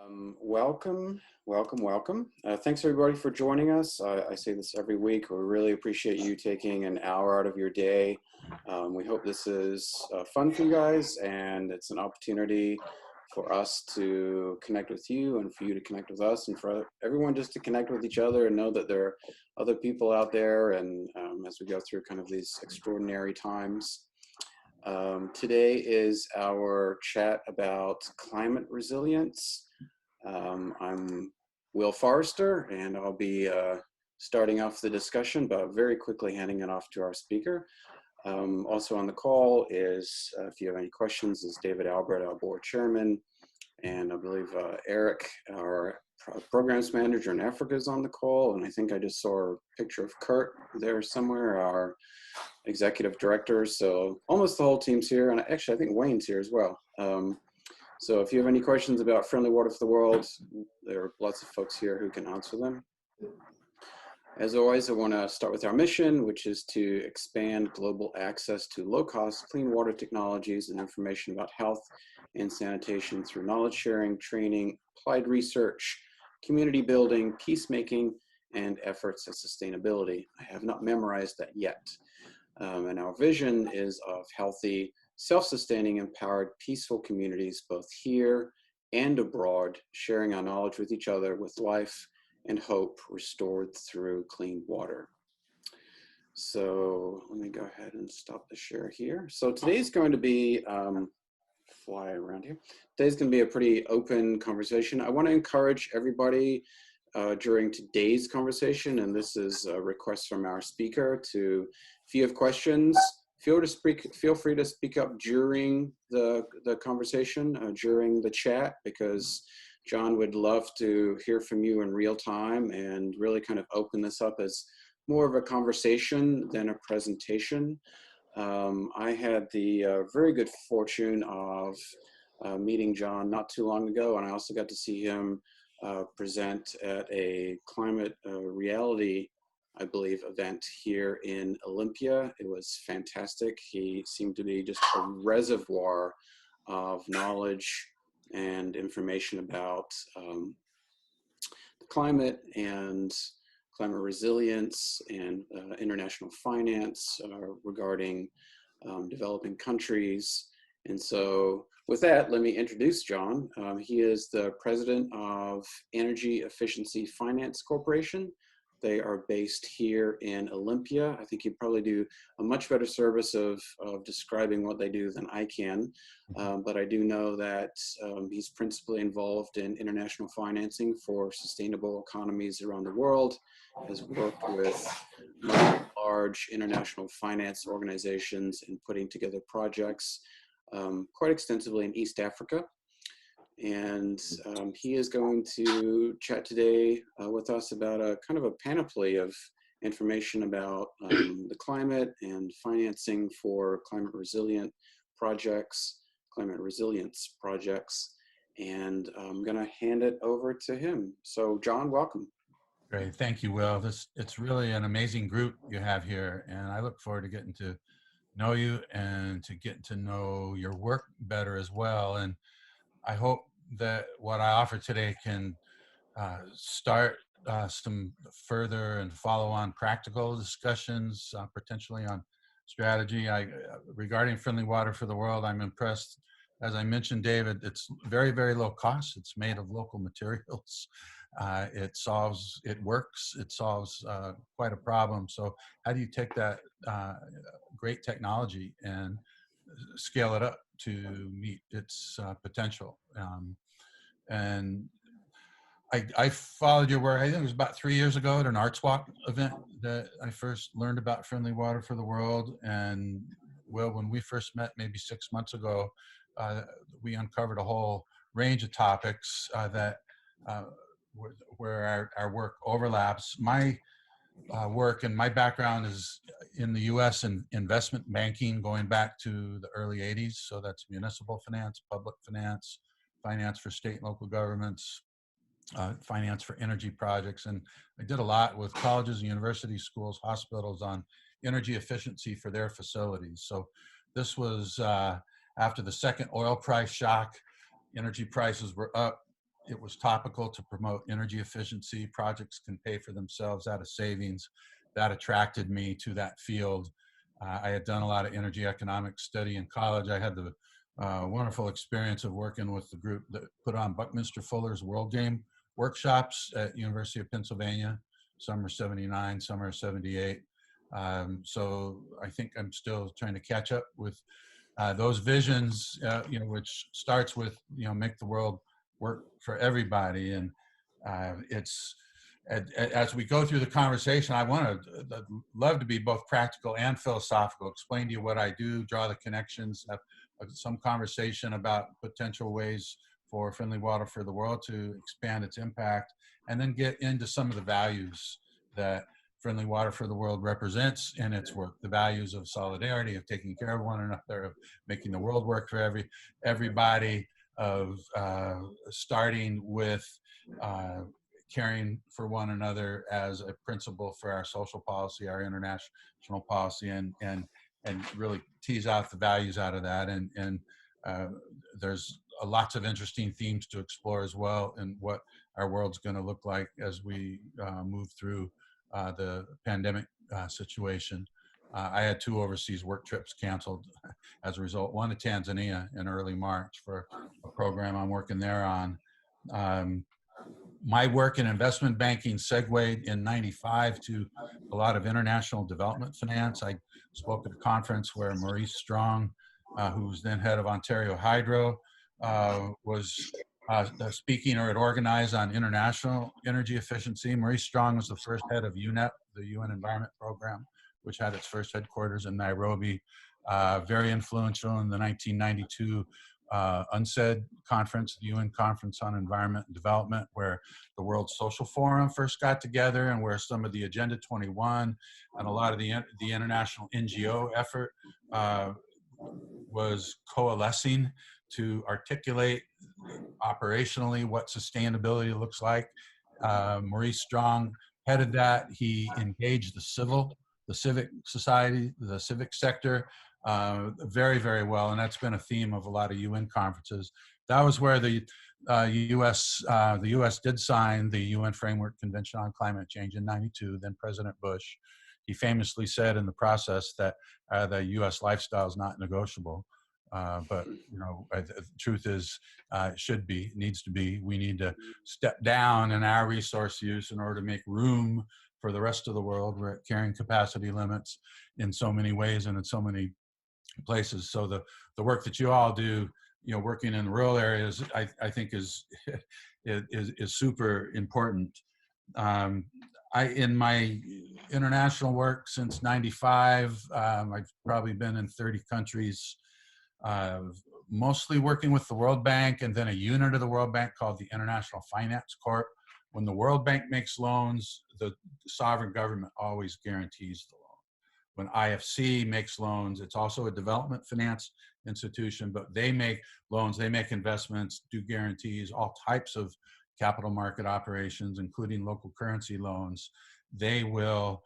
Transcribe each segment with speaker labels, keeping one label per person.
Speaker 1: Welcome. Thanks everybody for joining us. I say this every week. We really appreciate you taking an hour out of your day. We hope this is fun for you guys, and it's an opportunity for us to connect with you and for you to connect with us, and for everyone just to connect with each other and know that there are other people out there, and as we go through kind of these extraordinary times. Today is our chat about climate resilience. I'm Will Forrester, and I'll be starting off the discussion, but very quickly handing it off to our speaker. Also on the call is, if you have any questions, is David Albert, our board chairman, and I believe Eric, our programs manager in Africa, is on the call, and I think I just saw a picture of Kurt there somewhere, our executive director. So almost the whole team's here, and actually I think Wayne's here as well. So if you have any questions about friendly water for the world, there are lots of folks here who can answer them. As always, I want to start with our mission, which is to expand global access to low-cost clean water technologies and information about health and sanitation through knowledge sharing, training, applied research, community building, peacemaking, and efforts at sustainability. I have not memorized that yet. And our vision is of healthy, self-sustaining, empowered, peaceful communities, both here and abroad, sharing our knowledge with each other, with life and hope restored through clean water. So let me go ahead and stop the share here. So today's going to be, fly around here. Today's going to be a pretty open conversation. I want to encourage everybody during today's conversation, and this is a request from our speaker, to, if you have questions, feel free to speak up during the conversation, during the chat, because John would love to hear from you in real time and really kind of open this up as more of a conversation than a presentation. I had the very good fortune of meeting John not too long ago, and I also got to see him present at a climate reality, I believe, event here in Olympia. It was fantastic. He seemed to be just a reservoir of knowledge and information about the climate and climate resilience and international finance regarding developing countries. And so with that, let me introduce John. He is the president of Energy Efficiency Finance Corporation. They are based here in Olympia. I think he'd probably do a much better service of describing what they do than I can. But I do know that he's principally involved in international financing for sustainable economies around the world, has worked with large international finance organizations in putting together projects quite extensively in East Africa. And he is going to chat today with us about a kind of a panoply of information about the climate and financing for climate resilience projects. And I'm going to hand it over to him. So John, welcome.
Speaker 2: Great, thank you, Will. It's really an amazing group you have here, and I look forward to getting to know you and to get to know your work better as well. And I hope that what I offer today can start some further and follow-on practical discussions, potentially on strategy. Regarding friendly water for the world, I'm impressed. As I mentioned, David, it's very, very low cost. It's made of local materials. It works, it solves quite a problem. So how do you take that great technology and scale it up to meet its potential? And I followed your work. I think it was about 3 years ago at an Arts Walk event that I first learned about friendly water for the world. And Will, when we first met maybe 6 months ago, we uncovered a whole range of topics that where our work overlaps. My work and my background is in the U.S. in investment banking going back to the early 80s. So that's municipal finance, public finance, finance for state and local governments, finance for energy projects. And I did a lot with colleges and universities, schools, hospitals on energy efficiency for their facilities. So this was after the second oil price shock. Energy prices were up it was topical to promote energy efficiency. Projects can pay for themselves out of savings. That attracted me to that field. I had done a lot of energy economics study in college. I had the wonderful experience of working with the group that put on Buckminster Fuller's World Game workshops at University of Pennsylvania, summer '79, summer '78. So I think I'm still trying to catch up with those visions, which starts with, make the world work for everybody. And it's, as we go through the conversation, I want to love to be both practical and philosophical, explain to you what I do, draw the connections, have some conversation about potential ways for Friendly Water for the World to expand its impact, and then get into some of the values that Friendly Water for the World represents in its work, the values of solidarity, of taking care of one another, of making the world work for everybody, of starting with caring for one another as a principle for our social policy, our international policy, and really tease out the values out of that. And there's lots of interesting themes to explore as well, and what our world's going to look like as we move through the pandemic situation. I had 2 overseas work trips canceled as a result, one to Tanzania in early March for a program I'm working there on. My work in investment banking segued in '95 to a lot of international development finance. I spoke at a conference where Maurice Strong, who was then head of Ontario Hydro, was speaking or had organized on international energy efficiency. Maurice Strong was the first head of UNEP, the UN Environment Program, which had its first headquarters in Nairobi. Very influential in the 1992 UNCED conference, the UN Conference on Environment and Development, where the World Social Forum first got together, and where some of the Agenda 21 and a lot of the international NGO effort was coalescing to articulate operationally what sustainability looks like. Maurice Strong headed that. He engaged the civic society, the civic sector very, very well. And that's been a theme of a lot of UN conferences. That was where the US did sign the UN Framework Convention on Climate Change in '92. Then President Bush, he famously said in the process that the US lifestyle is not negotiable. But the truth is, needs to be. We need to step down in our resource use in order to make room for the rest of the world. We're at carrying capacity limits in so many ways and in so many places. So the work that you all do, working in rural areas, I think is super important. In my international work since '95, I've probably been in 30 countries, mostly working with the World Bank, and then a unit of the World Bank called the International Finance Corp. When the World Bank makes loans, the sovereign government always guarantees the loan. When IFC makes loans, it's also a development finance institution, but they make loans, they make investments, do guarantees, all types of capital market operations, including local currency loans. They will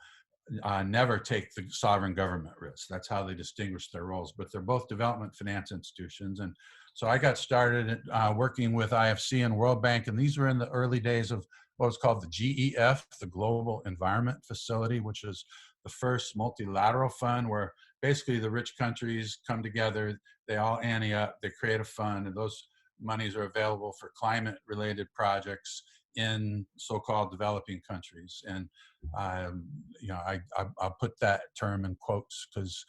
Speaker 2: never take the sovereign government risk. That's how they distinguish their roles, but they're both development finance institutions. And so I got started working with IFC and World Bank, and these were in the early days of what was called the GEF, the Global Environment Facility, which is the first multilateral fund where basically the rich countries come together, they all ante up, they create a fund, and those monies are available for climate-related projects in so-called developing countries. And I'll put that term in quotes because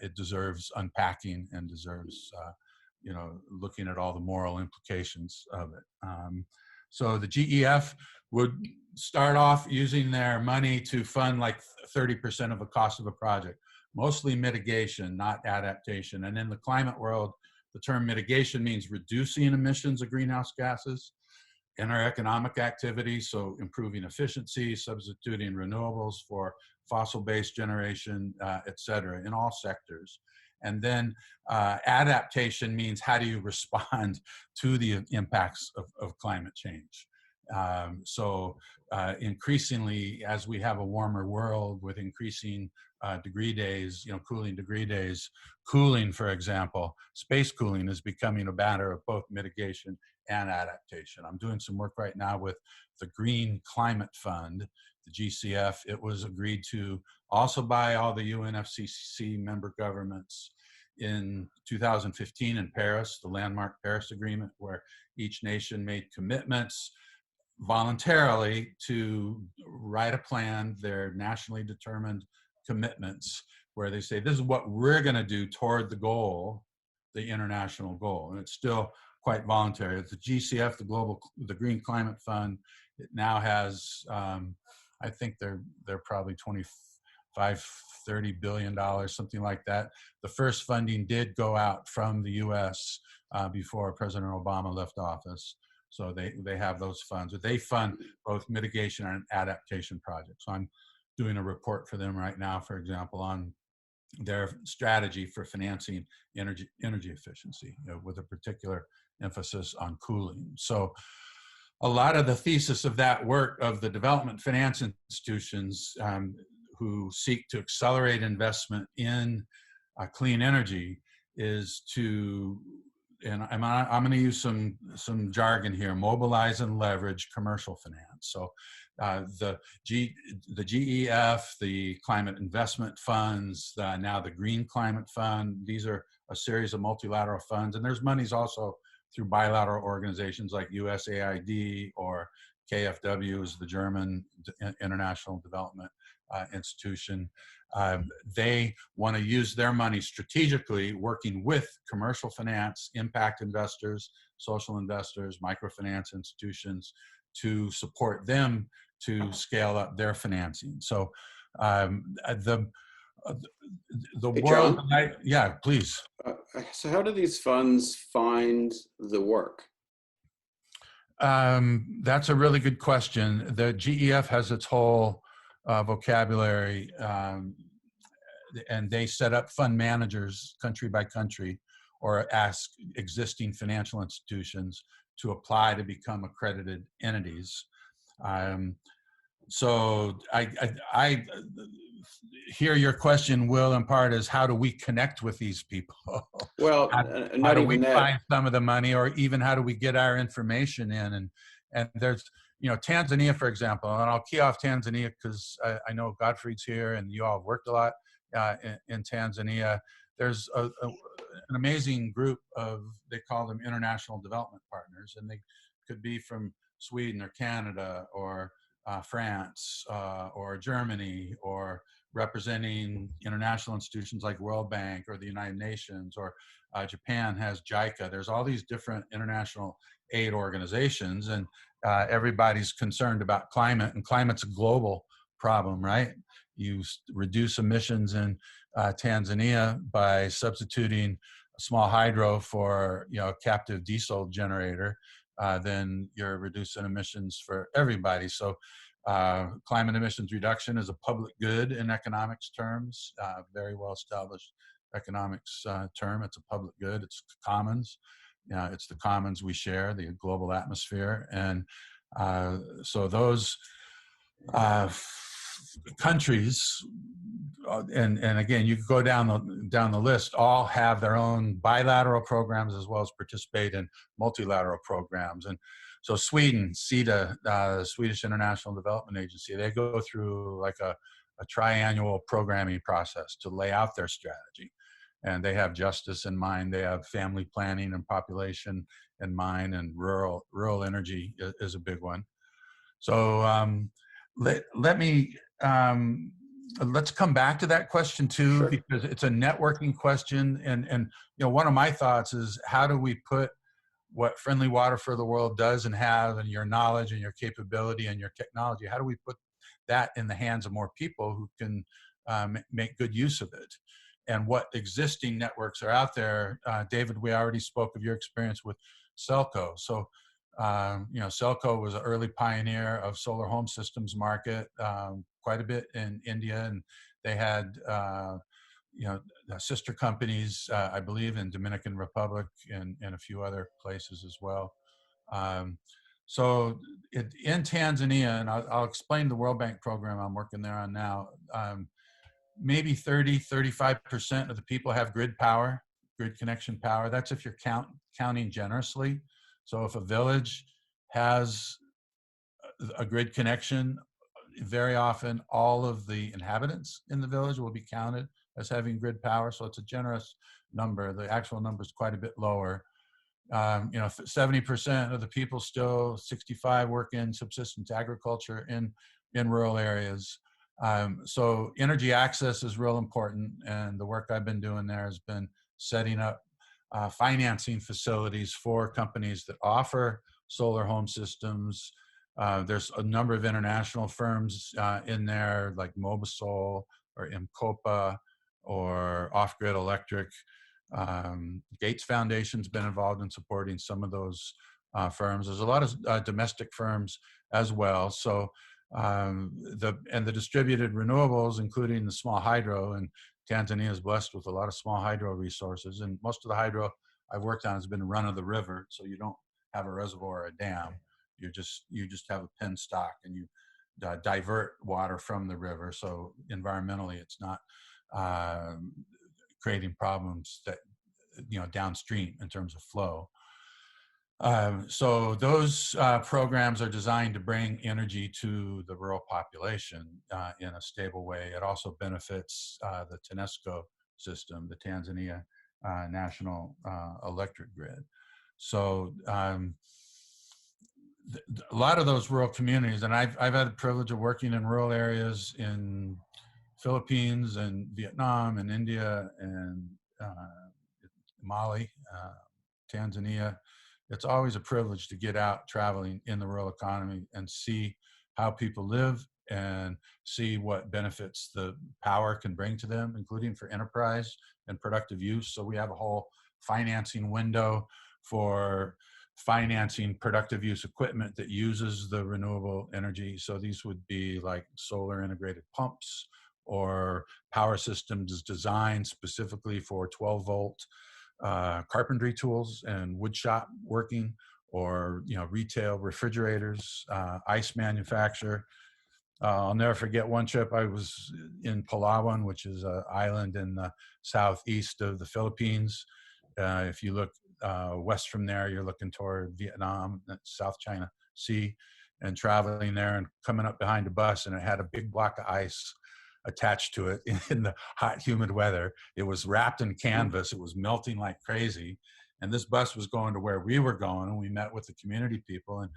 Speaker 2: it deserves unpacking and deserves looking at all the moral implications of it. So the GEF would start off using their money to fund like 30% of the cost of a project, mostly mitigation, not adaptation. And in the climate world, the term mitigation means reducing emissions of greenhouse gases in our economic activities, so improving efficiency, substituting renewables for fossil-based generation, et cetera, in all sectors. And then adaptation means how do you respond to the impacts of climate change? So increasingly, as we have a warmer world with increasing degree days, cooling degree days. Cooling, for example, space cooling is becoming a matter of both mitigation and adaptation. I'm doing some work right now with the Green Climate Fund, the GCF. It was agreed to also by all the UNFCCC member governments in 2015 in Paris, the landmark Paris Agreement, where each nation made commitments voluntarily to write a plan, their nationally determined commitments, where they say, this is what we're going to do toward the goal, the international goal. And it's still quite voluntary. The GCF, the Green Climate Fund, it now has, I think they're probably 25, $30 billion, something like that. The first funding did go out from the US before President Obama left office. So they have those funds. They fund both mitigation and adaptation projects. So I'm doing a report for them right now, for example, on their strategy for financing energy efficiency, with a particular emphasis on cooling. So a lot of the thesis of that work of the development finance institutions who seek to accelerate investment in clean energy is to, and I'm going to use some jargon here, mobilize and leverage commercial finance. So the GEF, the climate investment funds, now the Green Climate Fund, these are a series of multilateral funds. And there's monies also through bilateral organizations like USAID or KfW is the German International Development Institution. They want to use their money strategically, working with commercial finance, impact investors, social investors, microfinance institutions to support them to scale up their financing. So the
Speaker 1: Hey,
Speaker 2: world,
Speaker 1: John,
Speaker 2: yeah, please.
Speaker 1: so how do these funds find the work?
Speaker 2: That's a really good question. The GEF has its whole vocabulary, and they set up fund managers country by country, or ask existing financial institutions to apply to become accredited entities. So I hear your question, Will, in part is how do we connect with these people?
Speaker 1: Well,
Speaker 2: how
Speaker 1: not
Speaker 2: do
Speaker 1: even
Speaker 2: we
Speaker 1: that.
Speaker 2: find some of the money, or even how do we get our information in? And there's, Tanzania, for example, and I'll key off Tanzania because I know Godfrey's here and you all have worked a lot in Tanzania. There's an amazing group of, they call them international development partners, and they could be from Sweden or Canada or France or Germany, or representing international institutions like World Bank or the United Nations, or Japan has JICA. There's all these different international aid organizations, and everybody's concerned about climate, and climate's a global problem, right? You reduce emissions in Tanzania by substituting a small hydro for a captive diesel generator, then you're reducing emissions for everybody. So climate emissions reduction is a public good in economics terms, very well established economics term. It's a public good, it's commons. It's the commons we share, the global atmosphere. And so those countries, and again, you could go down the list, all have their own bilateral programs as well as participate in multilateral programs. And so Sweden, SIDA, the Swedish International Development Agency, they go through like a triannual programming process to lay out their strategy. And they have justice in mind, they have family planning and population in mind, and rural energy is a big one. So let's come back to that question too,
Speaker 1: Sure.
Speaker 2: because it's a networking question. And one of my thoughts is, how do we put what Friendly Water for the World does and have, and your knowledge and your capability and your technology, how do we put that in the hands of more people who can make good use of it? And what existing networks are out there? David, we already spoke of your experience with Selco. So Selco was an early pioneer of solar home systems market, quite a bit in India, and they had sister companies, I believe, in Dominican Republic and a few other places as well. So in Tanzania, and I'll explain the World Bank program I'm working there on now. maybe 35% of the people have grid power, grid connection power. That's if you're counting generously. So if a village has a grid connection, very often all of the inhabitants in the village will be counted as having grid power. So it's a generous number. The actual number is quite a bit lower. 70% of the people, still 65, work in subsistence agriculture in rural areas. So energy access is real important, and the work I've been doing there has been setting up financing facilities for companies that offer solar home systems. There's a number of international firms in there, like Mobisol or Imcopa or Off Grid Electric. Gates Foundation's been involved in supporting some of those firms. There's a lot of domestic firms as well. So the distributed renewables, including the small hydro, and Tanzania is blessed with a lot of small hydro resources. And most of the hydro I've worked on has been run of the river, so you don't have a reservoir or a dam. You just have a penstock, and you divert water from the river. So environmentally, it's not creating problems that downstream in terms of flow. So those programs are designed to bring energy to the rural population in a stable way. It also benefits the TANESCO system, the Tanzania National Electric Grid. So a lot of those rural communities, and I've had the privilege of working in rural areas in Philippines and Vietnam and India and Mali, Tanzania. It's always a privilege to get out traveling in the rural economy and see how people live and see what benefits the power can bring to them, including for enterprise and productive use. So we have a whole financing window for financing productive use equipment that uses the renewable energy. So these would be like solar integrated pumps or power systems designed specifically for 12-volt carpentry tools and wood shop working, or retail refrigerators, ice manufacture. I'll never forget one trip. I was in Palawan, which is an island in the southeast of the Philippines. If you look west from there, you're looking toward Vietnam, South China Sea, and traveling there and coming up behind a bus, and it had a big block of ice attached to it in the hot, humid weather. It was wrapped in canvas. It was melting like crazy. And this bus was going to where we were going, and we met with the community people. And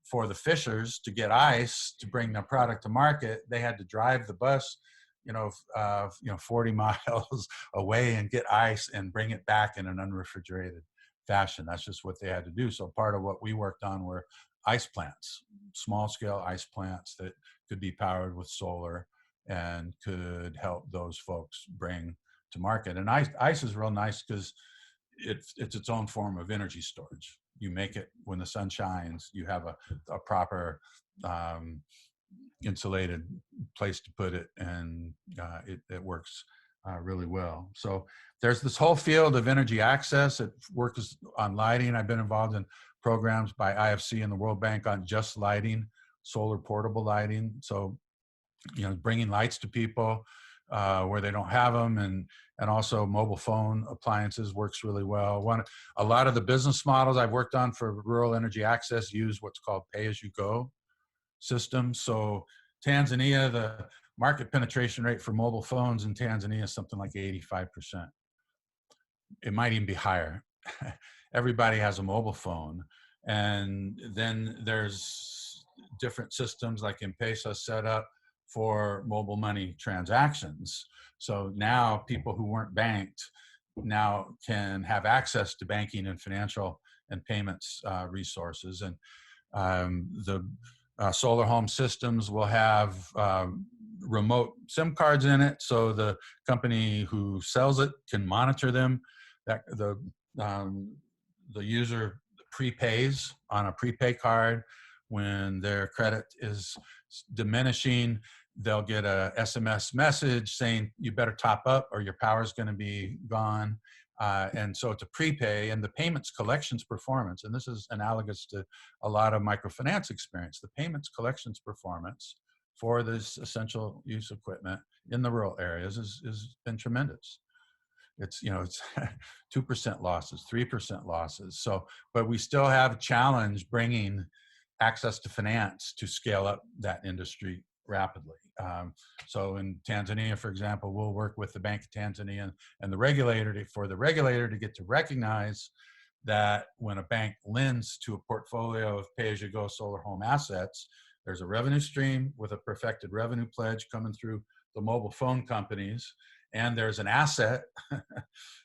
Speaker 2: for the fishers to get ice to bring their product to market, they had to drive the bus 40 miles away and get ice and bring it back in an unrefrigerated fashion. That's just what they had to do. So part of what we worked on were ice plants, small scale ice plants that could be powered with solar and could help those folks bring to market. And ice is real nice because it's its own form of energy storage. You make it when the sun shines, you have a proper insulated place to put it, and it works really well. So there's this whole field of energy access. It works on lighting. I've been involved in programs by IFC and the World Bank on just lighting, solar portable lighting. So bringing lights to people where they don't have them, and also mobile phone appliances works really well. A lot of the business models I've worked on for rural energy access use what's called pay-as-you-go systems. So Tanzania, the market penetration rate for mobile phones in Tanzania is something like 85%. It might even be higher. Everybody has a mobile phone. And then there's different systems like M-Pesa set up for mobile money transactions. So now people who weren't banked now can have access to banking and financial and payments resources. And the solar home systems will have remote SIM cards in it, so the company who sells it can monitor them. That the user prepays on a prepay card. When their credit is diminishing, they'll get a SMS message saying you better top up or your power is going to be gone. And so it's a prepay, and the payments collections performance, and this is analogous to a lot of microfinance experience, the payments collections performance for this essential use equipment in the rural areas has been tremendous. It's, it's 2% losses, 3% losses. So, but we still have a challenge bringing access to finance to scale up that industry rapidly. So in Tanzania, for example, we'll work with the Bank of Tanzania and the regulator for the regulator to get to recognize that when a bank lends to a portfolio of pay-as-you-go solar home assets, there's a revenue stream with a perfected revenue pledge coming through the mobile phone companies, and there's an asset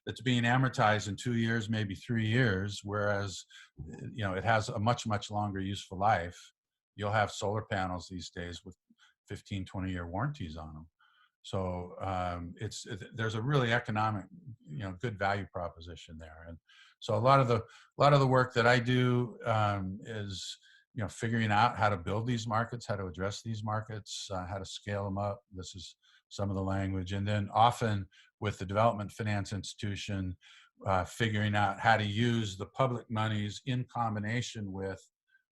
Speaker 2: that's being amortized in 2 years, maybe 3 years, whereas it has a much, much longer useful life. You'll have solar panels these days with 15, 20-year warranties on them. So there's a really economic, good value proposition there. And so a lot of the work that I do is figuring out how to build these markets, how to address these markets, how to scale them up. This is some of the language, and then often with the development finance institution, figuring out how to use the public monies in combination with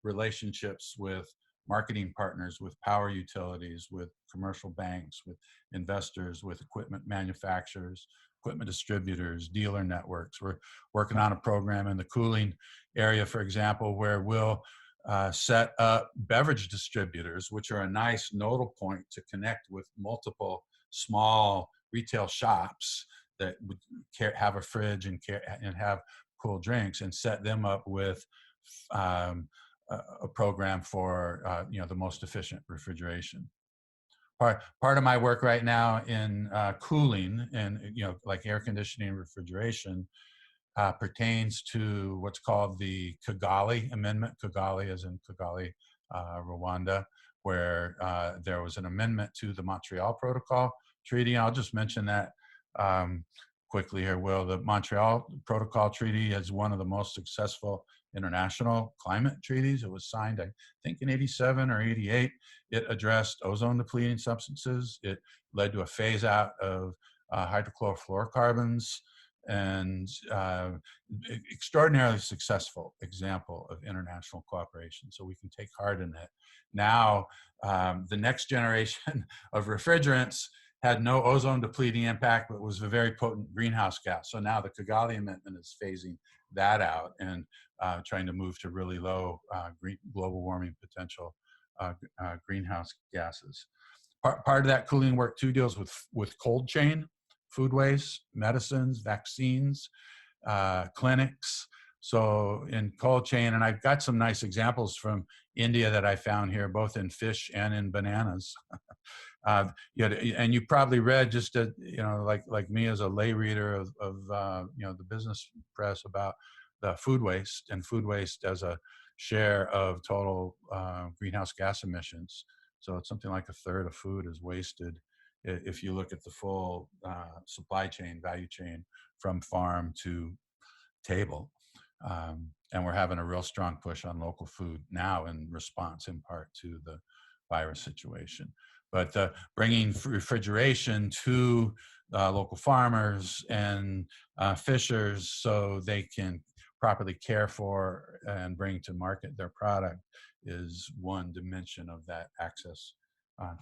Speaker 2: relationships with marketing partners, with power utilities, with commercial banks, with investors, with equipment manufacturers, equipment distributors, dealer networks. We're working on a program in the cooling area, for example, where we'll set up beverage distributors, which are a nice nodal point to connect with multiple small retail shops that would have a fridge and have cool drinks, and set them up with a program for the most efficient refrigeration. Part of my work right now in cooling and like air conditioning and refrigeration pertains to what's called the Kigali Amendment. Kigali as in Kigali, Rwanda, where there was an amendment to the Montreal Protocol Treaty. I'll just mention that quickly here, Will. The Montreal Protocol Treaty is one of the most successful international climate treaties. It was signed, I think, in 87 or 88. It addressed ozone depleting substances. It led to a phase out of hydrochlorofluorocarbons, and extraordinarily successful example of international cooperation. So we can take heart in it. Now, the next generation of refrigerants had no ozone depleting impact, but was a very potent greenhouse gas. So now the Kigali Amendment is phasing that out and trying to move to really low global warming potential greenhouse gases. Part of that cooling work too deals with cold chain, food waste, medicines, vaccines, clinics. So in cold chain, and I've got some nice examples from India that I found here, both in fish and in bananas. And you probably read, just like me as a lay reader of the business press, about the food waste and food waste as a share of total greenhouse gas emissions. So it's something like a third of food is wasted if you look at the full supply chain, value chain, from farm to table. And we're having a real strong push on local food now in response, in part, to the virus situation. But bringing refrigeration to local farmers and fishers so they can properly care for and bring to market their product is one dimension of that access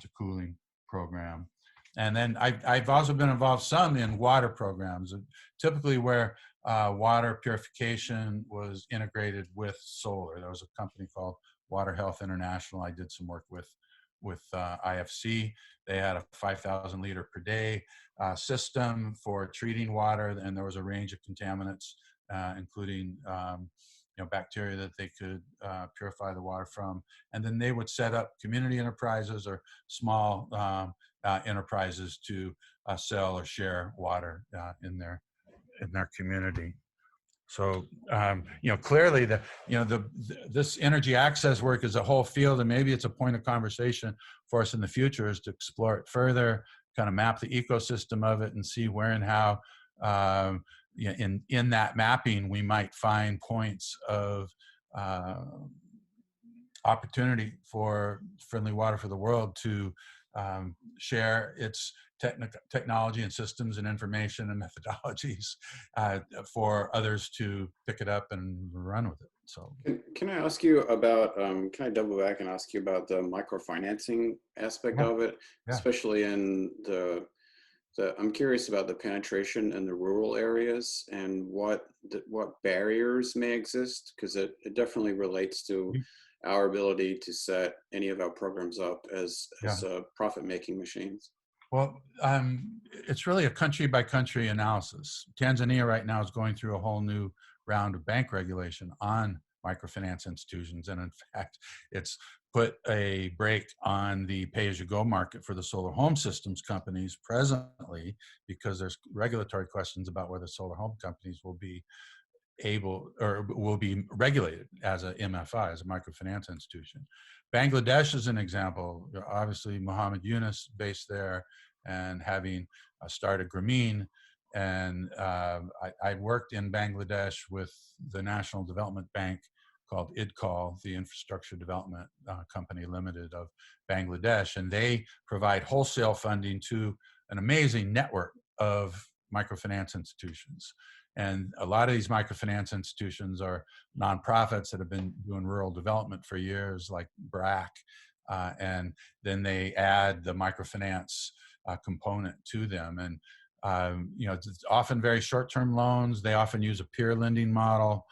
Speaker 2: to cooling program. And then I've also been involved some in water programs, typically where water purification was integrated with solar. There was a company called Water Health International I did some work with IFC. They had a 5,000 liter per day system for treating water, and there was a range of contaminants, including bacteria that they could purify the water from. And then they would set up community enterprises or small enterprises to sell or share water in their community. So clearly this energy access work is a whole field, and maybe it's a point of conversation for us in the future, is to explore it further, kind of map the ecosystem of it, and see where and how in that mapping we might find points of opportunity for Friendly Water for the World to share its technology and systems and information and methodologies for others to pick it up and run with it. So
Speaker 1: Can I ask you about, can I double back and ask you about the microfinancing aspect
Speaker 2: yeah,
Speaker 1: of it,
Speaker 2: yeah.
Speaker 1: especially in I'm curious about the penetration in the rural areas and what barriers may exist, because it definitely relates to our ability to set any of our programs up as
Speaker 2: Yeah.
Speaker 1: profit-making machines.
Speaker 2: Well, it's really a country by country analysis. Tanzania right now is going through a whole new round of bank regulation on microfinance institutions. And in fact, it's put a brake on the pay-as-you-go market for the solar home systems companies presently, because there's regulatory questions about whether solar home companies will be able or will be regulated as a MFI, as a microfinance institution. Bangladesh is an example. Obviously, Muhammad Yunus based there and having started Grameen. And I worked in Bangladesh with the National Development Bank called IDCOL, the Infrastructure Development Company Limited of Bangladesh. And they provide wholesale funding to an amazing network of microfinance institutions. And a lot of these microfinance institutions are nonprofits that have been doing rural development for years, like BRAC. And then they add the microfinance component to them. And, it's often very short-term loans. They often use a peer lending model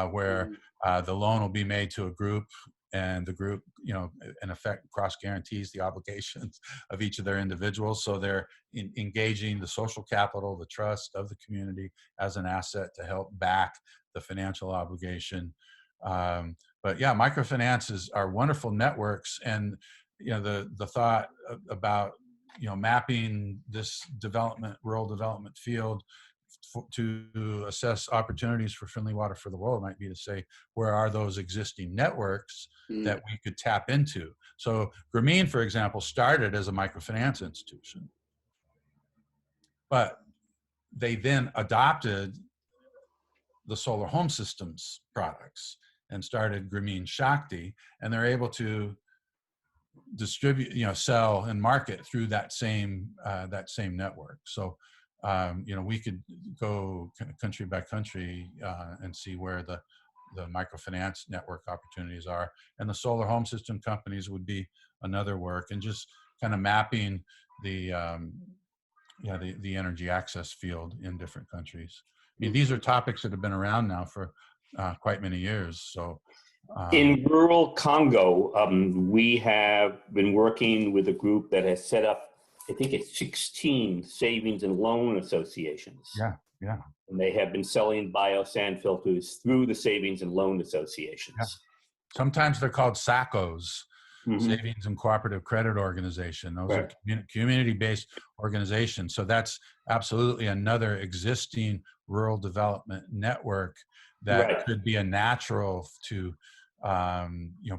Speaker 2: where the loan will be made to a group, and the group, in effect, cross guarantees the obligations of each of their individuals. So they're engaging the social capital, the trust of the community as an asset to help back the financial obligation. But yeah, microfinances are wonderful networks. And, the thought about, mapping this rural development field to assess opportunities for friendly water for the world might be to say, where are those existing networks that we could tap into? So Grameen, for example, started as a microfinance institution, but they then adopted the solar home systems products and started Grameen Shakti, and they're able to distribute, sell and market through that same network. So, we could go country by country and see where the microfinance network opportunities are, and the solar home system companies would be another work, and just kind of mapping the the energy access field in different countries. I mean, these are topics that have been around now for quite many years. So.
Speaker 3: In rural Congo, we have been working with a group that has set up, I think it's 16 savings and loan associations.
Speaker 2: Yeah.
Speaker 3: And they have been selling biosand filters through the savings and loan associations.
Speaker 2: Yeah. Sometimes they're called SACOs, Savings and Cooperative Credit Organization. Those are community-based organizations. So that's absolutely another existing rural development network that could be a natural to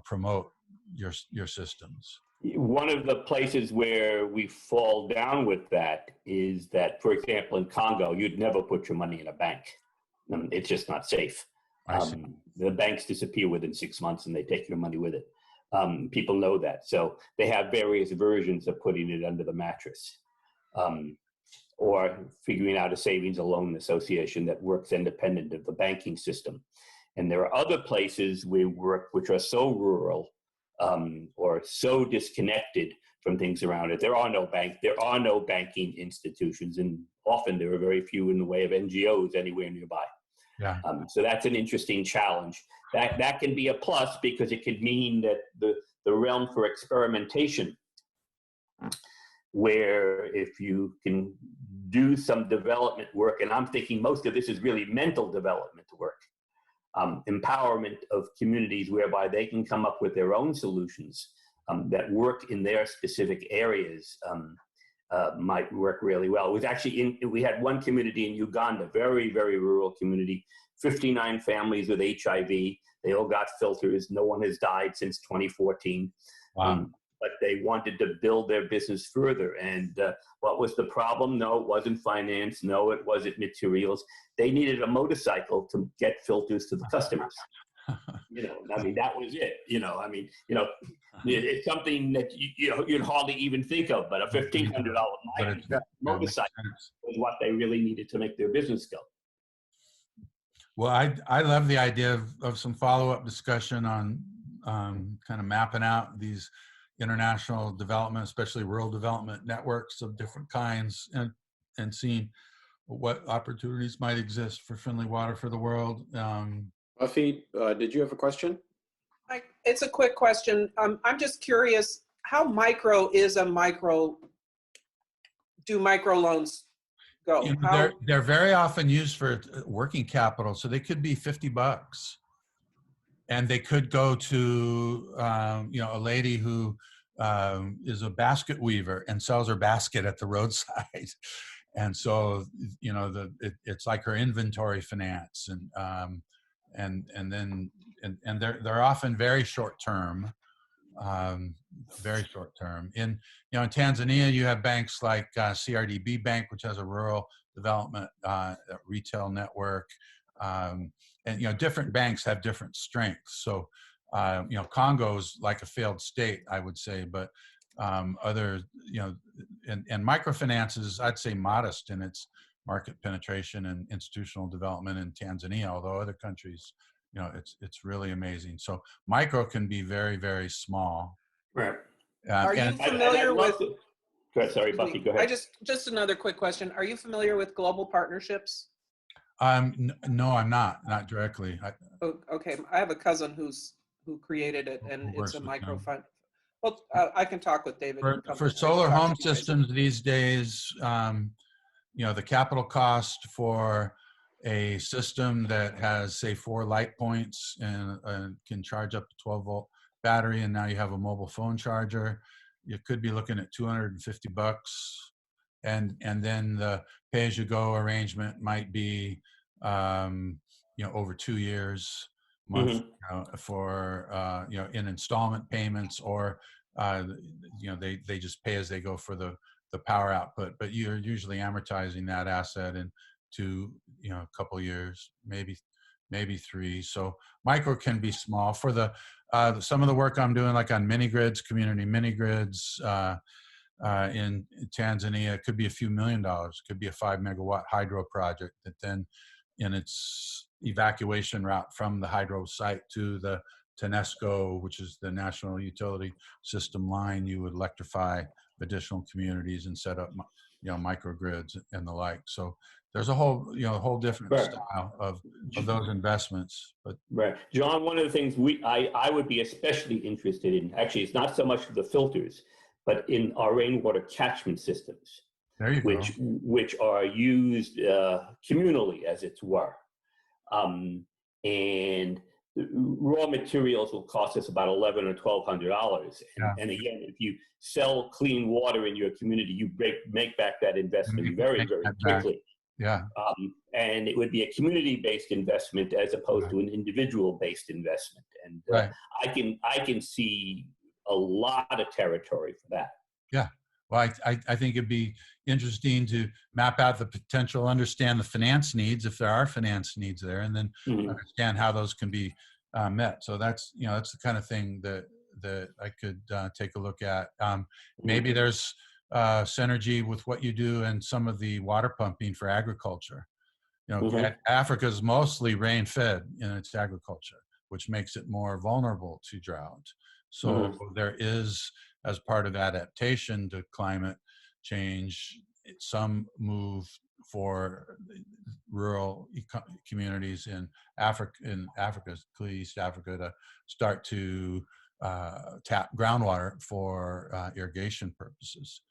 Speaker 2: promote your systems.
Speaker 3: One of the places where we fall down with that is that, for example, in Congo, you'd never put your money in a bank. It's just not safe. The banks disappear within 6 months and they take your money with it. People know that. So they have various versions of putting it under the mattress, or figuring out a savings and loan association that works independent of the banking system. And there are other places we work which are so rural or so disconnected from things around it. There are no banking institutions, and often there are very few in the way of NGOs anywhere nearby.
Speaker 2: Yeah.
Speaker 3: So that's an interesting challenge. That can be a plus, because it could mean that the realm for experimentation, where if you can do some development work, and I'm thinking most of this is really mental development work, empowerment of communities whereby they can come up with their own solutions that work in their specific areas, might work really well. It was actually we had one community in Uganda, very, very rural community, 59 families with HIV. They all got filters. No one has died since 2014.
Speaker 2: Wow.
Speaker 3: But they wanted to build their business further. And what was the problem? No, it wasn't finance. No, it wasn't materials. They needed a motorcycle to get filters to the customers. That was it. It's something that you'd hardly even think of, but a $1,500 motorcycle was what they really needed to make their business go.
Speaker 2: Well, I love the idea of some follow-up discussion on kind of mapping out these international development, especially rural development networks of different kinds, and seeing what opportunities might exist for friendly water for the world.
Speaker 1: Buffy, did you have a question?
Speaker 4: It's a quick question. I'm just curious, how micro is a micro? Do micro loans go?
Speaker 2: You know, they're very often used for working capital, so they could be $50, and they could go to you know, a lady who is a basket weaver and sells her basket at the roadside, and so you know it's like her inventory finance, and they're often very short term. Very short term. In Tanzania, you have banks like CRDB Bank, which has a rural development retail network, and different banks have different strengths. So Congo's like a failed state, I would say, but other and microfinance is, I'd say, modest in its market penetration and institutional development in Tanzania, although other countries, it's really amazing. So micro can be very, very small.
Speaker 3: Right.
Speaker 4: Are you familiar with?
Speaker 3: Go ahead, sorry, Buffy. Go ahead.
Speaker 4: Just another quick question. Are you familiar with global partnerships?
Speaker 2: No, I'm not directly.
Speaker 4: Okay, I have a cousin who created it, and it's a micro fund. Well, I can talk with David.
Speaker 2: For solar home systems these days, the capital cost for a system that has, say, 4 light points and can charge up to 12-volt battery, and now you have a mobile phone charger, you could be looking at $250. And then the pay-as-you-go arrangement might be, over 2 years, month, for in installment payments, or they just pay as they go for the power output. But you're usually amortizing that asset into a couple years, maybe 3. So micro can be small. For the some of the work I'm doing, like on mini-grids, community mini-grids in Tanzania, it could be a few $1 million. It could be a 5-megawatt hydro project that then, in its evacuation route from the hydro site to the TANESCO, which is the National Utility System line, you would electrify additional communities and set up microgrids and the like. So there's a whole different style of those investments. But
Speaker 3: right, John, one of the things I would be especially interested in, actually, it's not so much the filters, but in our rainwater catchment systems.
Speaker 2: There you go.
Speaker 3: Which are used communally, as it were, and raw materials will cost us about $1,100 or $1,200. And again, if you sell clean water in your community, you make back that investment very, very quickly.
Speaker 2: Yeah.
Speaker 3: And it would be a community-based investment as opposed to an individual-based investment. And I can see a lot of territory for that.
Speaker 2: Yeah. Well, I think it'd be interesting to map out the potential, understand the finance needs, if there are finance needs there, and then understand how those can be met. So that's that's the kind of thing that I could take a look at. Maybe there's synergy with what you do and some of the water pumping for agriculture. Africa is mostly rain-fed in its agriculture, which makes it more vulnerable to drought. So there is, as part of adaptation to climate change, some move for rural communities in Africa, particularly East Africa, to start to tap groundwater for irrigation purposes.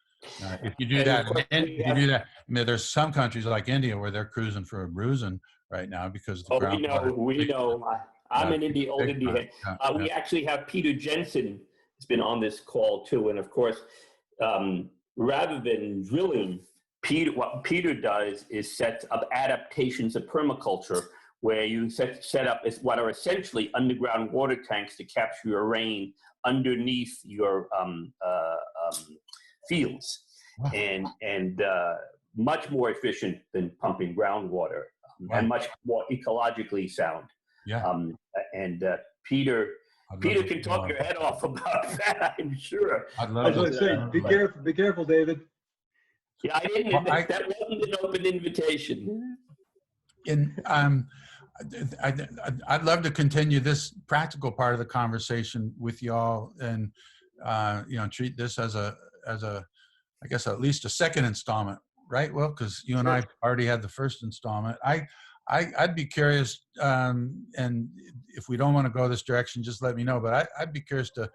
Speaker 2: If you do that, there's some countries like India where they're cruising for a bruising right now because the groundwater.
Speaker 3: We know. I'm an old Indian. We actually have Peter Jensen has been on this call too, and of course, rather than drilling, what Peter does is set up adaptations of permaculture, where you set up what are essentially underground water tanks to capture your rain underneath your fields, and much more efficient than pumping groundwater, and much more ecologically sound.
Speaker 2: Yeah.
Speaker 3: Peter can talk your head off about that, I'm sure.
Speaker 5: I was going to say, be careful, David.
Speaker 3: Yeah, I didn't. That wasn't an open invitation.
Speaker 2: I'd love to continue this practical part of the conversation with y'all, and treat this as a I guess at least a second installment, right? Well, because you and I already had the first installment. I'd be curious, and if we don't want to go this direction, just let me know. But I'd be curious to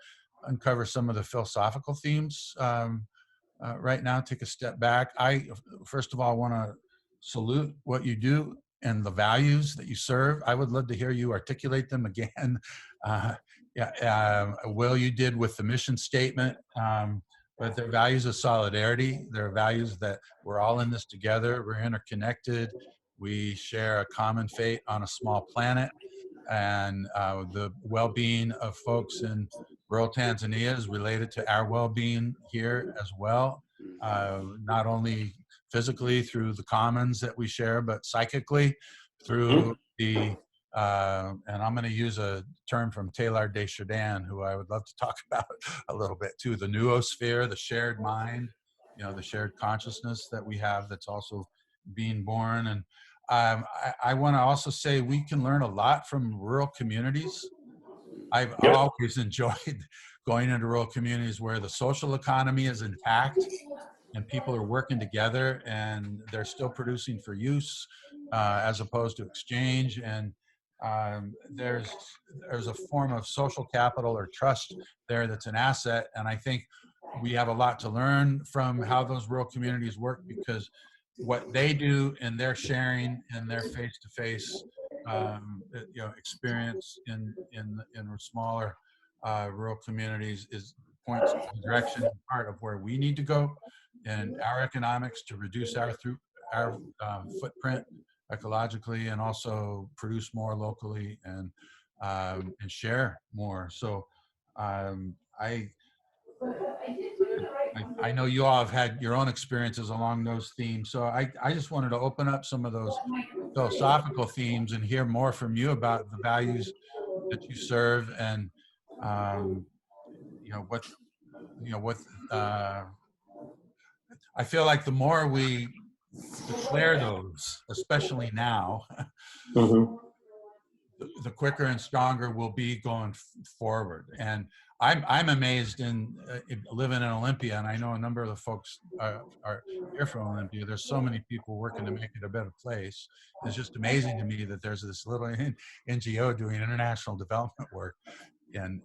Speaker 2: uncover some of the philosophical themes right now. Take a step back. I first of all want to salute what you do and the values that you serve. I would love to hear you articulate them again. Will, you did with the mission statement. But they're values of solidarity. They're values that we're all in this together. We're interconnected. We share a common fate on a small planet. And the well-being of folks in rural Tanzania is related to our well-being here as well. Not only physically through the commons that we share, but psychically through the and I'm going to use a term from Taylor Desjardins, who I would love to talk about a little bit too, the noosphere, the shared mind, the shared consciousness that we have that's also being born. And I want to also say we can learn a lot from rural communities. I've always enjoyed going into rural communities where the social economy is intact and people are working together and they're still producing for use as opposed to exchange. And there's a form of social capital or trust there that's an asset. And I think we have a lot to learn from how those rural communities work, because what they do and their sharing and their face-to-face experience in smaller rural communities is points in the direction and part of where we need to go in our economics to reduce our footprint ecologically, and also produce more locally and share more. So I know you all have had your own experiences along those themes. So I just wanted to open up some of those philosophical themes and hear more from you about the values that you serve, and what I feel like the more we declare those, especially now, the quicker and stronger we'll be going forward. And I'm amazed in living in Olympia, and I know a number of the folks are here from Olympia. There's so many people working to make it a better place. It's just amazing to me that there's this little NGO doing international development work in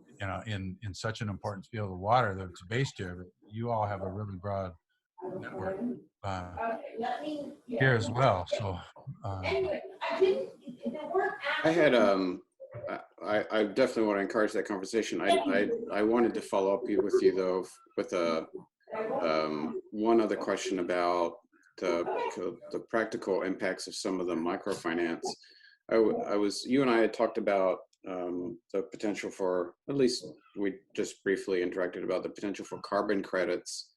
Speaker 2: such an important field of water that's based here. But you all have a really broad network here as well. So
Speaker 1: I had I definitely want to encourage that conversation. I wanted to follow up with you though with one other question about the practical impacts of some of the microfinance. You and I had talked about the potential for, at least we just briefly interacted about the potential for carbon credits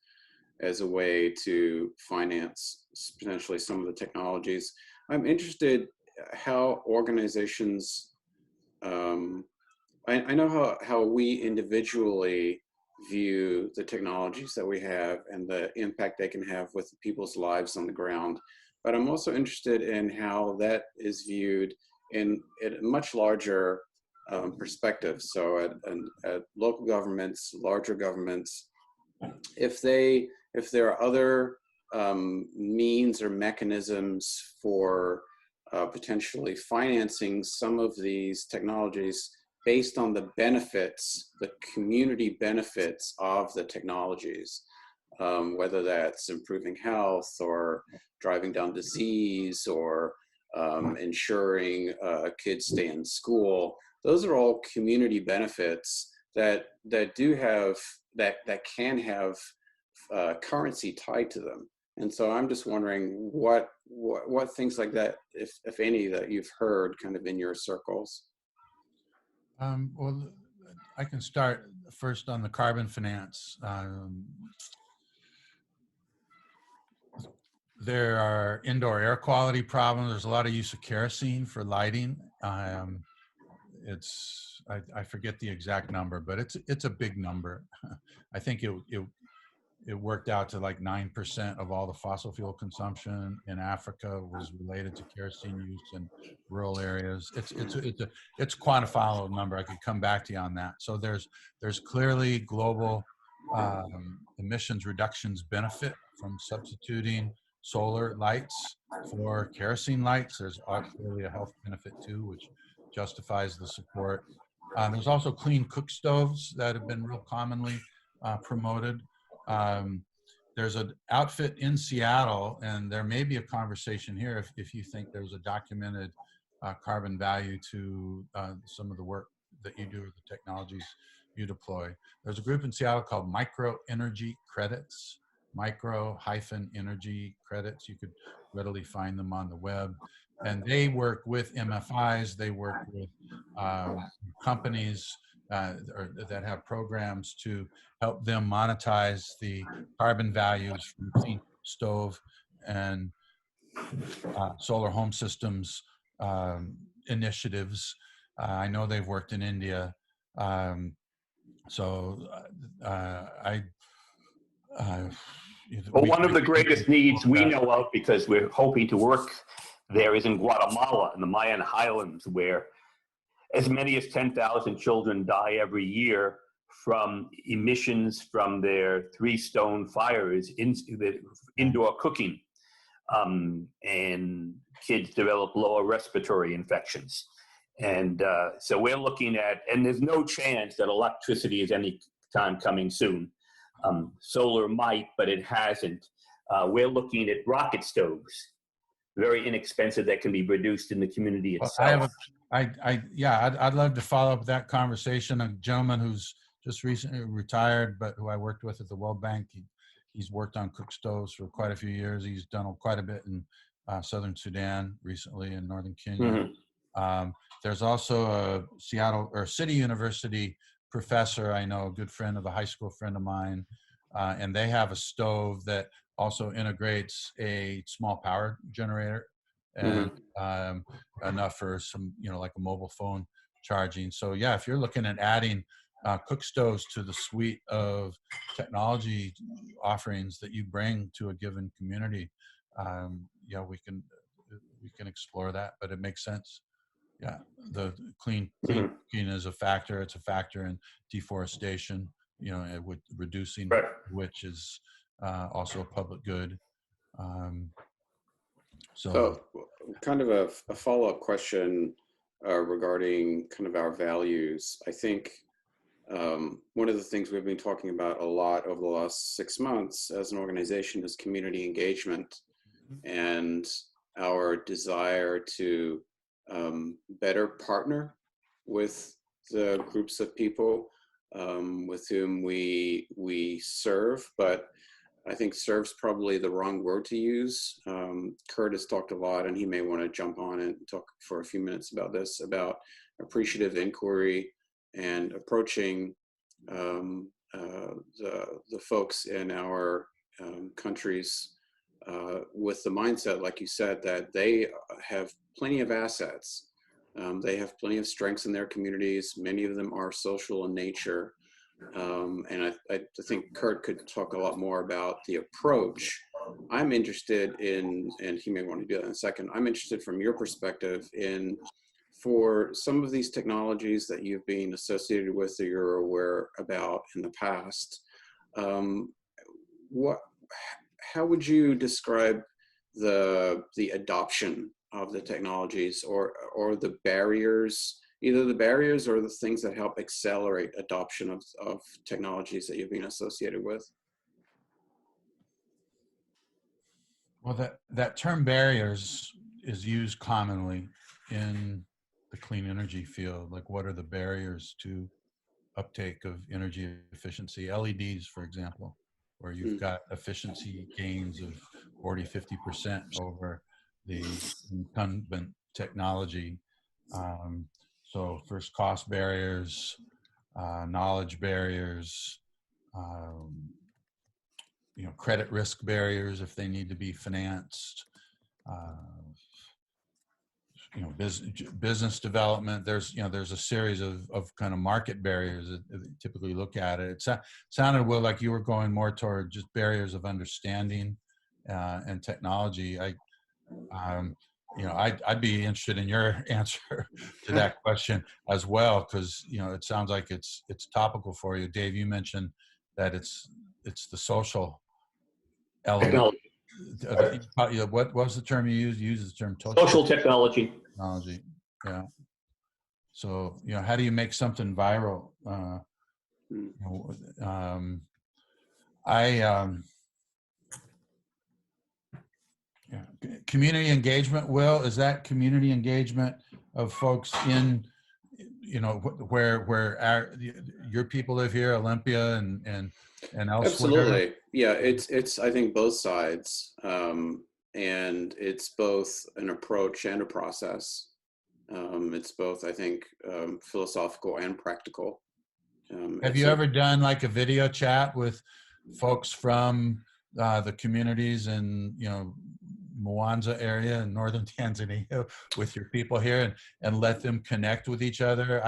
Speaker 1: as a way to finance potentially some of the technologies. I'm interested how organizations, I know how we individually view the technologies that we have and the impact they can have with people's lives on the ground, but I'm also interested in how that is viewed in a much larger perspective. So at local governments, larger governments, if there are other means or mechanisms for potentially financing some of these technologies based on the benefits, the community benefits of the technologies, whether that's improving health or driving down disease or ensuring kids stay in school. Those are all community benefits that can have currency tied to them. And so I'm just wondering what things like that, if any, that you've heard kind of in your circles.
Speaker 2: Well, I can start first on the carbon finance. There are indoor air quality problems. There's a lot of use of kerosene for lighting. I forget the exact number, but it's a big number. I think it worked out to like 9% of all the fossil fuel consumption in Africa was related to kerosene use in rural areas. It's a quantifiable number. I could come back to you on that. So there's clearly global emissions reductions benefit from substituting solar lights for kerosene lights. There's clearly a health benefit too, which justifies the support. There's also clean cook stoves that have been real commonly promoted. There's an outfit in Seattle, and there may be a conversation here if you think there's a documented carbon value to some of the work that you do, the technologies you deploy. There's a group in Seattle called Micro Energy Credits, micro-energy credits. You could readily find them on the web. And they work with MFIs, they work with companies that have programs to help them monetize the carbon values from clean stove and solar home systems initiatives. I know they've worked in India.
Speaker 3: Well, one of the greatest needs we know of, because we're hoping to work there, is in Guatemala, in the Mayan highlands, where as many as 10,000 children die every year from emissions from their three-stone fires, indoor cooking, and kids develop lower respiratory infections. And so we're looking at, and there's no chance that electricity is any time coming soon. Solar might, but it hasn't. We're looking at rocket stoves, very inexpensive, that can be produced in the community itself.
Speaker 2: I'd love to follow up that conversation. A gentleman who's just recently retired, but who I worked with at the World Bank, he's worked on cook stoves for quite a few years. He's done quite a bit in southern Sudan recently, in northern Kenya. Mm-hmm. There's also a Seattle or City University professor I know, a good friend of a high school friend of mine, and they have a stove that also integrates a small power generator and enough for some, like a mobile phone charging. So yeah, if you're looking at adding cook stoves to the suite of technology offerings that you bring to a given community, we can explore that, but it makes sense. Yeah, the clean cooking is a factor. It's a factor in deforestation, with reducing, right, which is also a public good.
Speaker 1: So kind of a follow-up question regarding kind of our values. I think one of the things we've been talking about a lot over the last 6 months as an organization is community engagement and our desire to better partner with the groups of people with whom we serve, but I think serve's probably the wrong word to use. Kurt has talked a lot, and he may want to jump on and talk for a few minutes about this, about appreciative inquiry and approaching the folks in our countries with the mindset, like you said, that they have plenty of assets. They have plenty of strengths in their communities. Many of them are social in nature. And I think Kurt could talk a lot more about the approach. I'm interested in, and he may want to do that in a second, I'm interested from your perspective in, for some of these technologies that you've been associated with or you're aware about in the past, how would you describe the adoption of the technologies or the barriers, either the barriers or the things that help accelerate adoption of technologies that you've been associated with?
Speaker 2: Well, that term barriers is used commonly in the clean energy field. Like, what are the barriers to uptake of energy efficiency? LEDs, for example, where you've got efficiency gains of 40, 50% over the incumbent technology. So first, cost barriers, knowledge barriers, credit risk barriers if they need to be financed, business development. There's a series of kind of market barriers that typically look at it. It sounded, Will, like you were going more toward just barriers of understanding and technology. I'd be interested in your answer to that question as well, because it sounds like it's topical for you. Dave, you mentioned that it's the social element.
Speaker 3: Technology.
Speaker 2: What was the term you used? You used the term
Speaker 3: Social technology.
Speaker 2: Technology. Yeah. So how do you make something viral? Community engagement. Will, is that community engagement of folks in where your people live here, Olympia and elsewhere?
Speaker 1: Absolutely. Yeah, it's I think both sides, and it's both an approach and a process. It's both, I think, philosophical and practical.
Speaker 2: Have you ever done like a video chat with folks from the communities in Mwanza area in northern Tanzania with your people here and let them connect with each other?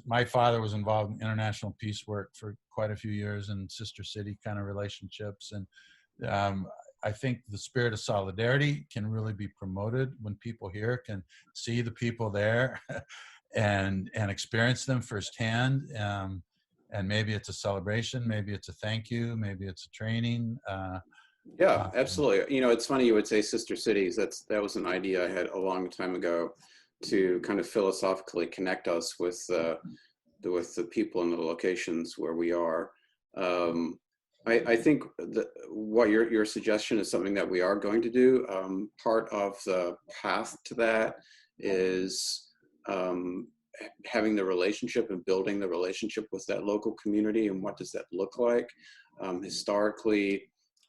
Speaker 2: My father was involved in international peace work for quite a few years and sister city kind of relationships. And I think the spirit of solidarity can really be promoted when people here can see the people there and experience them firsthand. And maybe it's a celebration, maybe it's a thank you, maybe it's a training.
Speaker 1: Yeah, absolutely. It's funny you would say sister cities. That was an idea I had a long time ago to kind of philosophically connect us with the people in the locations where we are. I think that what your suggestion is something that we are going to do. Part of the path to that is having the relationship and building the relationship with that local community. And what does that look like? Historically,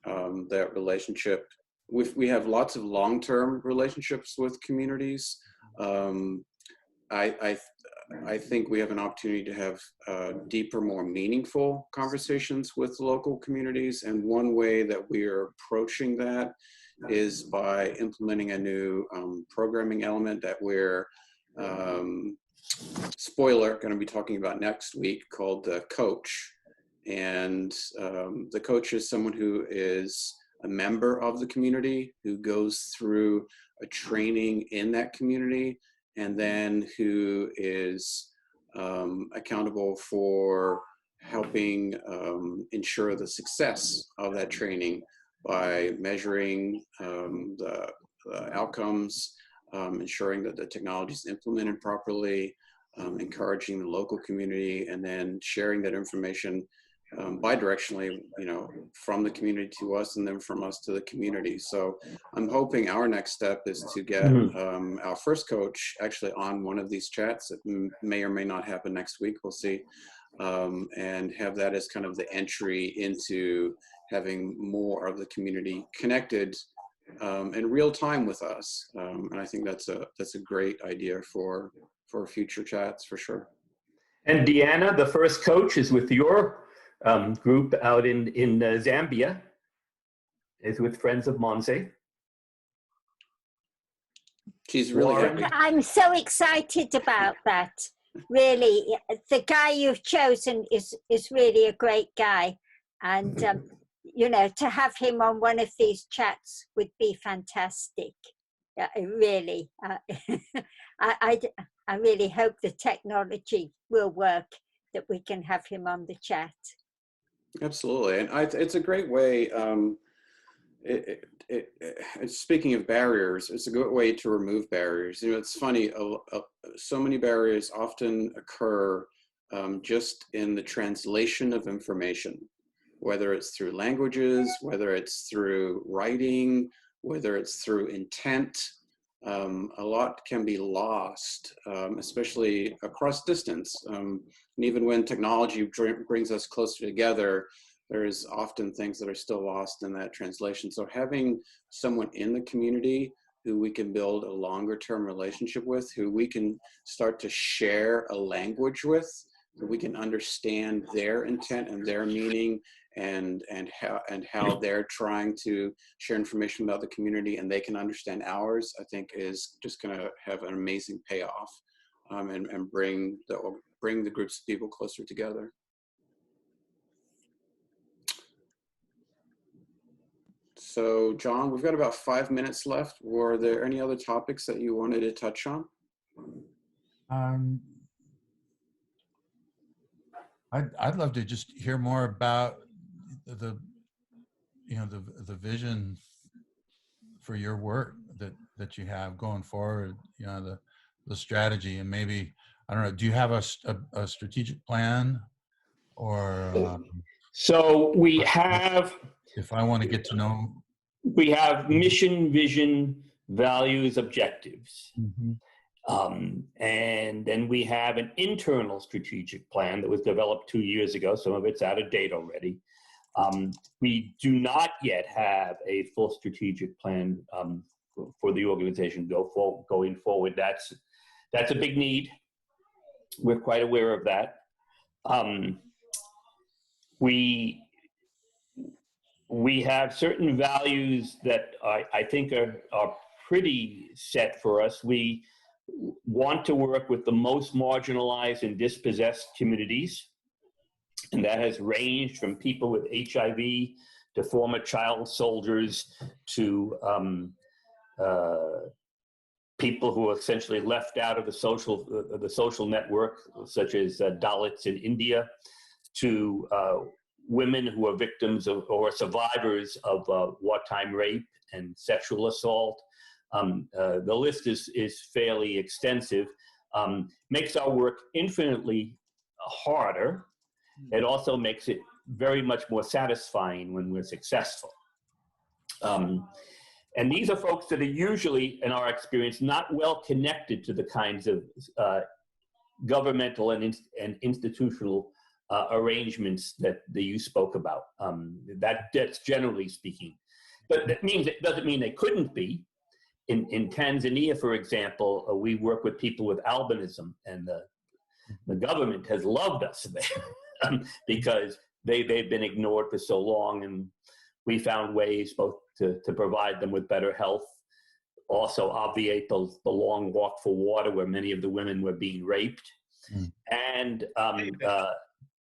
Speaker 1: that relationship, we have lots of long-term relationships with communities. I think we have an opportunity to have deeper, more meaningful conversations with local communities. And one way that we are approaching that is by implementing a new programming element that we're, spoiler, going to be talking about next week, called the Coach. And the coach is someone who is a member of the community, who goes through a training in that community, and then who is accountable for helping ensure the success of that training by measuring the outcomes, ensuring that the technology is implemented properly, encouraging the local community, and then sharing that information bidirectionally, from the community to us and then from us to the community. So I'm hoping our next step is to get our first coach actually on one of these chats. It may or may not happen next week, we'll see, and have that as kind of the entry into having more of the community connected in real time with us. And I think that's a great idea for future chats, for sure.
Speaker 3: And Deanna, the first coach, is with your group out in Zambia, is with Friends of Monse.
Speaker 1: She's really happy.
Speaker 6: I'm so excited about that. Really, the guy you've chosen is really a great guy. And, to have him on one of these chats would be fantastic. Really. I really hope the technology will work, that we can have him on the chat.
Speaker 1: Absolutely, and it's a great way. Speaking of barriers, it's a good way to remove barriers. It's funny. So many barriers often occur just in the translation of information, whether it's through languages, whether it's through writing, whether it's through intent. A lot can be lost, especially across distance. And even when technology brings us closer together, there is often things that are still lost in that translation. So having someone in the community who we can build a longer term relationship with, who we can start to share a language with, so we can understand their intent and their meaning, how they're trying to share information about the community and they can understand ours, I think is just going to have an amazing payoff, and bring the groups of people closer together. So, John, we've got about 5 minutes left. Were there any other topics that you wanted to touch on?
Speaker 2: I'd love to just hear more about the vision for your work that you have going forward. The strategy, and maybe, I don't know. Do you have a strategic plan, or?
Speaker 3: So we have.
Speaker 2: If I want to get to know.
Speaker 3: We have mission, vision, values, objectives.
Speaker 2: Mm-hmm.
Speaker 3: And then we have an internal strategic plan that was developed 2 years ago. Some of it's out of date already. We do not yet have a full strategic plan for the organization going forward. That's a big need. We're quite aware of that. We have certain values that I think are pretty set for us. We want to work with the most marginalized and dispossessed communities. And that has ranged from people with HIV to former child soldiers to people who are essentially left out of the social network, such as Dalits in India, to women who are victims of or survivors of wartime rape and sexual assault. The list is fairly extensive. Makes our work infinitely harder. It also makes it very much more satisfying when we're successful. And these are folks that are usually, in our experience, not well connected to the kinds of governmental and institutional arrangements that you spoke about. That's generally speaking. But it doesn't mean they couldn't be. In Tanzania, for example, we work with people with albinism, and the government has loved us there because they've been ignored for so long, and we found ways both to provide them with better health, also obviate the long walk for water where many of the women were being raped, and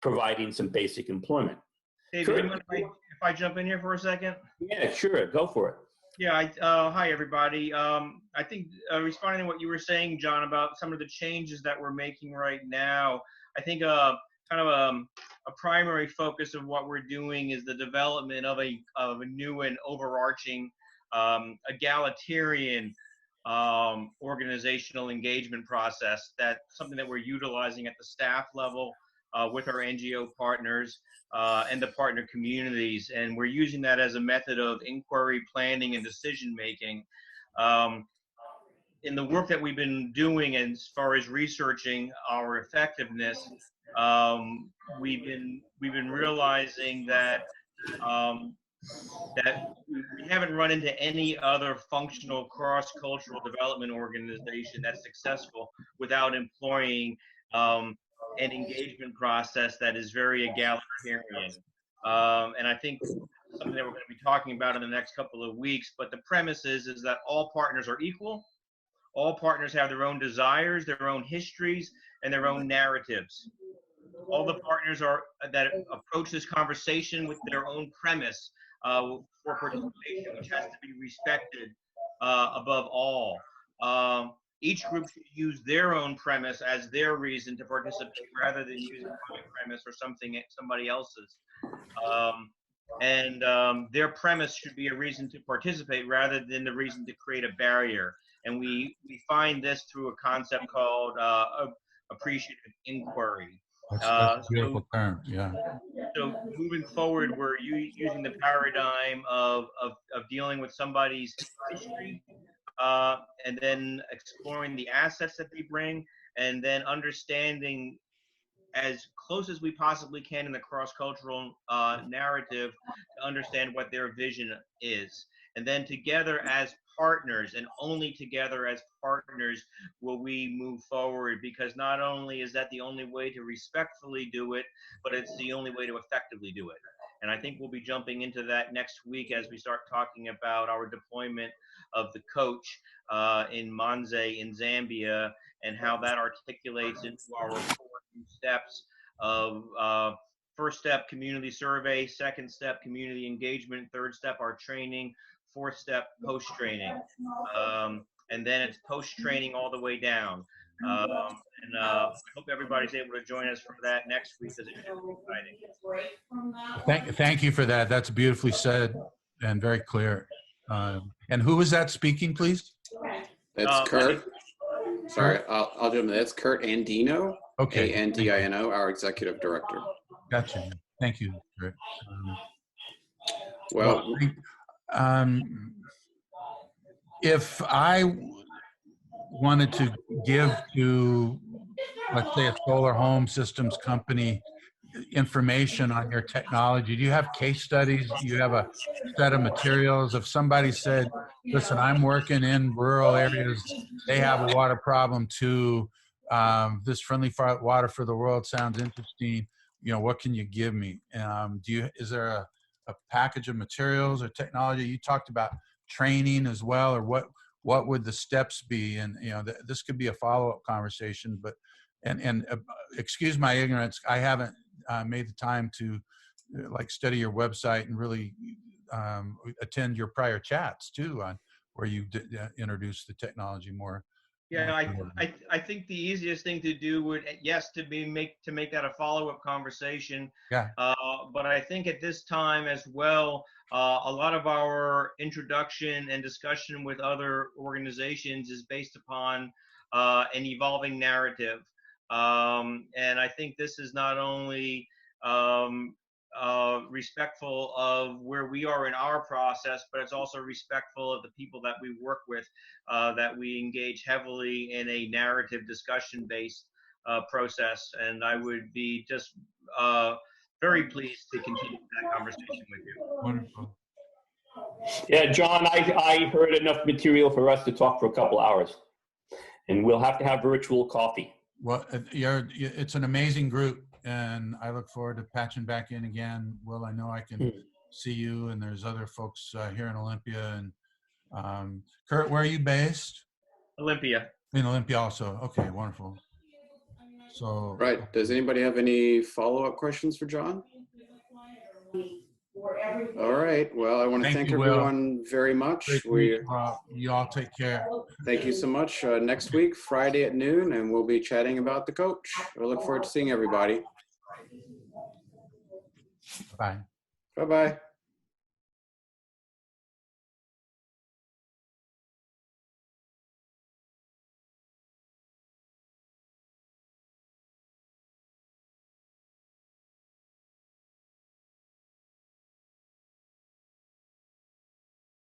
Speaker 3: providing some basic employment.
Speaker 7: David,
Speaker 3: Sure.
Speaker 7: do you mind if I jump in here for a second?
Speaker 3: Yeah, sure, go for it.
Speaker 7: Yeah, hi everybody. I think responding to what you were saying, John, about some of the changes that we're making right now, I think kind of a primary focus of what we're doing is the development of a new and overarching egalitarian organizational engagement process. That's something that we're utilizing at the staff level with our NGO partners and the partner communities. And we're using that as a method of inquiry, planning, and decision making. In the work that we've been doing as far as researching our effectiveness, we've been realizing that that we haven't run into any other functional cross-cultural development organization that's successful without employing an engagement process that is very egalitarian. And I think something that we're going to be talking about in the next couple of weeks, but the premise is that all partners are equal. All partners have their own desires, their own histories, and their own narratives. All the partners that approach this conversation with their own premise for participation, which has to be respected above all. Each group should use their own premise as their reason to participate rather than using my premise or somebody else's. Their premise should be a reason to participate rather than the reason to create a barrier. And we find this through a concept called appreciative inquiry.
Speaker 2: That's a beautiful term, yeah.
Speaker 7: So moving forward, we're using the paradigm of dealing with somebody's history, and then exploring the assets that they bring, and then understanding as close as we possibly can in the cross-cultural narrative to understand what their vision is. And then together as partners, and only together as partners, will we move forward, because not only is that the only way to respectfully do it, but it's the only way to effectively do it. And I think we'll be jumping into that next week as we start talking about our deployment of the coach in Manze in Zambia, and how that articulates into our 4 steps of first step, community survey; second step, community engagement; third step, our training; fourth step, post-training. And then it's post-training all the way down. I hope everybody's able to join us for that next week, because it should be exciting.
Speaker 2: Thank you for that. That's beautifully said and very clear. And who was that speaking, please?
Speaker 1: That's Kurt. Sorry, I'll jump in. That's Kurt Andino.
Speaker 2: Okay.
Speaker 1: Andino, our executive director.
Speaker 2: Gotcha. Thank you, Kurt.
Speaker 1: Well,
Speaker 2: if I wanted to give to, let's say, a solar home systems company information on your technology, do you have case studies? Do you have a set of materials? If somebody said, listen, I'm working in rural areas, they have a water problem too, this friendly water for the world sounds interesting, what can you give me? Is there a package of materials or technology? You talked about training as well, or what would the steps be? And this could be a follow-up conversation, but excuse my ignorance, I haven't made the time to study your website and really attend your prior chats too, on where you introduced the technology more.
Speaker 7: Yeah, I think the easiest thing to do would, yes, to make that a follow-up conversation.
Speaker 2: Yeah.
Speaker 7: But I think at this time as well, a lot of our introduction and discussion with other organizations is based upon an evolving narrative. And I think this is not only respectful of where we are in our process, but it's also respectful of the people that we work with, that we engage heavily in a narrative discussion-based process. And I would be just very pleased to continue that conversation with you.
Speaker 2: Wonderful.
Speaker 3: Yeah, John, I heard enough material for us to talk for a couple hours, and we'll have to have virtual coffee.
Speaker 2: Well, it's an amazing group, and I look forward to patching back in again. Will, I know I can see you, and there's other folks here in Olympia. And Kurt, where are you based?
Speaker 7: Olympia.
Speaker 2: In Olympia also. Okay, wonderful. So.
Speaker 1: Right. Does anybody have any follow-up questions for John? All right. Well, I want to thank everyone very much.
Speaker 2: You all take care.
Speaker 1: Thank you so much. Next week, Friday at noon, and we'll be chatting about the coach. I look forward to seeing everybody.
Speaker 2: Bye.
Speaker 1: Bye-bye.